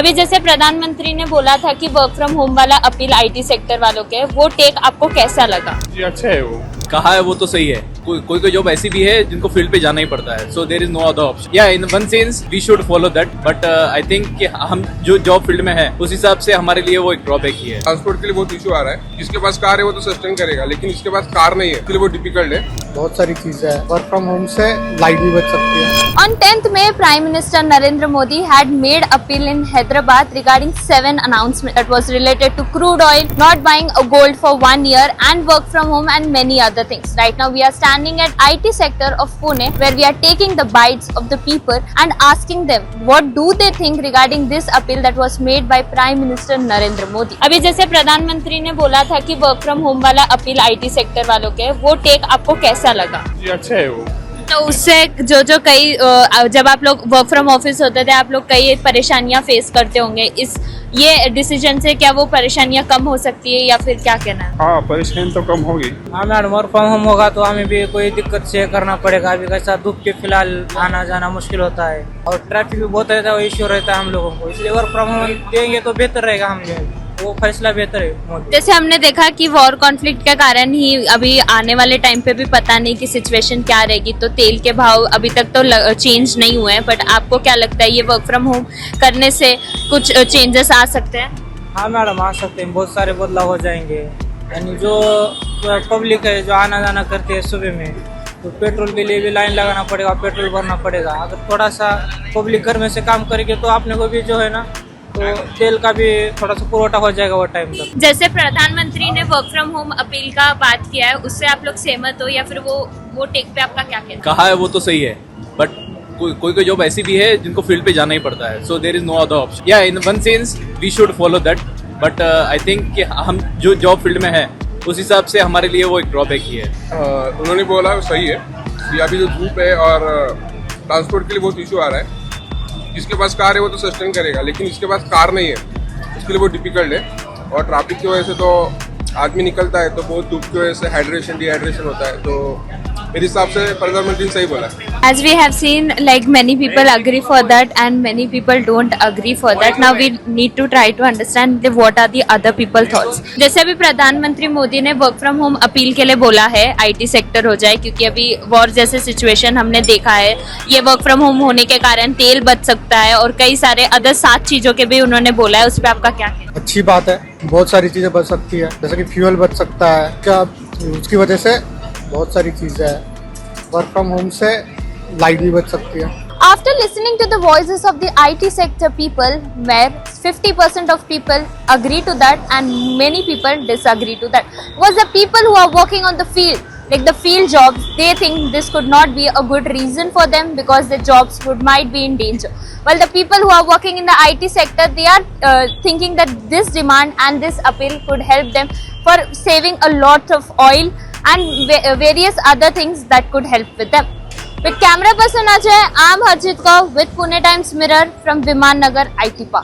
अभी जैसे प्रधानमंत्री ने बोला था कि वर्क फ्रॉम होम वाला अपील आईटी सेक्टर वालों के, वो टेक आपको कैसा लगा? जी अच्छा है वो। कहा है वो तो सही है। कोई जॉब ऐसी भी है जिनको फील्ड पे जाना ही पड़ता है, so there is no other option. या in one sense we should follow that, but I think कि हम जो जॉब फील्ड में है उस हिसाब से हमारे लिए वो एक ड्रॉबैक ही है। ट्रांसपोर्ट के लिए बहुत इशू आ रहा है। जिसके पास कार है वो तो सस्टेन करेगा, लेकिन जिसके पास कार नहीं है इसके लिए वो डिफिकल्ट है। बहुत सारी चीजें हैं, वर्क फ्रॉम होम से लाइट भी बच सकती है। On 10th May, Prime Minister Narendra Modi had made appeal in Hyderabad regarding 7 announcements that was related to crude oil, not buying a gold for 1 year, and work from home and many other things. Right now, we are standing at IT sector of Pune, where we are taking the bites of the people and asking them what do they think regarding this appeal that was made by Prime Minister Narendra Modi. अभी जैसे प्रधानमंत्री ने बोला था कि work from home वाला appeal IT sector वालों के, वो टेक आपको कैसा लगा? जी अच्छा है वो। तो उससे जो कई जब आप लोग वर्क फ्रॉम ऑफिस होते थे, आप लोग कई परेशानियां फेस करते होंगे, ये डिसीजन से क्या वो परेशानियां कम हो सकती है या फिर क्या कहना है? हाँ, परेशानी तो कम होगी। हाँ मैडम, वर्क फ्रॉम होम होगा तो हमें भी कोई दिक्कत से करना पड़ेगा। अभी कैसा धूप के फिलहाल आना जाना मुश्किल होता है और ट्रैफिक भी बहुत रहता है, वो इश्यू रहता है हम लोगों को। इसलिए वर्क फ्रॉम होम देंगे तो बेहतर रहेगा, हम वो फैसला बेहतर है। जैसे हमने देखा कि वॉर कॉन्फ्लिक्ट के कारण ही अभी आने वाले टाइम पे भी पता नहीं कि सिचुएशन क्या रहेगी, तो तेल के भाव अभी तक तो चेंज नहीं हुए हैं, बट आपको क्या लगता है ये वर्क फ्रॉम होम करने से कुछ चेंजेस आ सकते हैं? हाँ मैडम, आ सकते हैं, बहुत सारे बदलाव हो जाएंगे। यानी जो पब्लिक है जो आना जाना करती है सुबह में, तो पेट्रोल के लिए भी लाइन लगाना पड़ेगा, पेट्रोल भरना पड़ेगा। अगर थोड़ा सा पब्लिक घर में से काम करेगी तो आपने को भी जो है ना, तो तेल का भी थोड़ा सा पुरवठा हो जाएगा वो टाइम तक। जैसे प्रधानमंत्री ने वर्क फ्रॉम होम अपील का बात किया है, उससे आप लोग सहमत हो या फिर वो टेक पे आपका क्या कहना है? कहा है वो तो सही है, बट कोई जॉब ऐसी भी है जिनको फील्ड पे जाना ही पड़ता है, so there is no other option. या in one sense we should follow that, but I think कि हम जो जॉब फील्ड में है उस हिसाब से हमारे लिए वो एक ड्रॉबैक ही है। उन्होंने बोला सही है कि अभी जो धूप है और ट्रांसपोर्ट के लिए बहुत इशू आ रहा है। जिसके पास कार है वो तो सस्टेन करेगा, लेकिन जिसके पास कार नहीं है उसके लिए वो डिफिकल्ट है। और ट्रैफिक की वजह से तो आदमी निकलता है तो बहुत धूप की वजह से हाइड्रेशन डिहाइड्रेशन होता है। तो मेरे हिसाब से प्रधानमंत्री ने सही बोला। As we have seen, like many people agree for that and many people don't agree for that. Now we need to try to understand what are the other people thoughts. जैसे अभी प्रधानमंत्री मोदी ने वर्क फ्रॉम होम अपील के लिए बोला है IT sector हो जाए, क्योंकि अभी वॉर जैसे सिचुएशन हमने देखा है, ये वर्क फ्रॉम होम होने के कारण तेल बच सकता है और कई सारे अदर 7 चीजों के भी उन्होंने बोला है। उस पर आपका क्या कहना? अच्छी बात है, बहुत सारी चीजें बच सकती है, जैसे कि फ्यूल बच सकता है क्या, उसकी वजह से बहुत सारी चीजें हैं। वर्क फ्रॉम होम से लाइट भी बच सकती है। After listening to the voices of the IT sector people, where 50% of people agree to that and many people disagree to that, was the people who are working on the field, like the field jobs, they think this could not be a good reason for them because their jobs might be in danger. While the people who are working in the IT sector, they are thinking that this demand and this appeal could help them for saving a lot of oil and various other things that could help with them. With camera person Ajay, I am Harjit Kaur with Pune Times Mirror from Viman Nagar IT Park.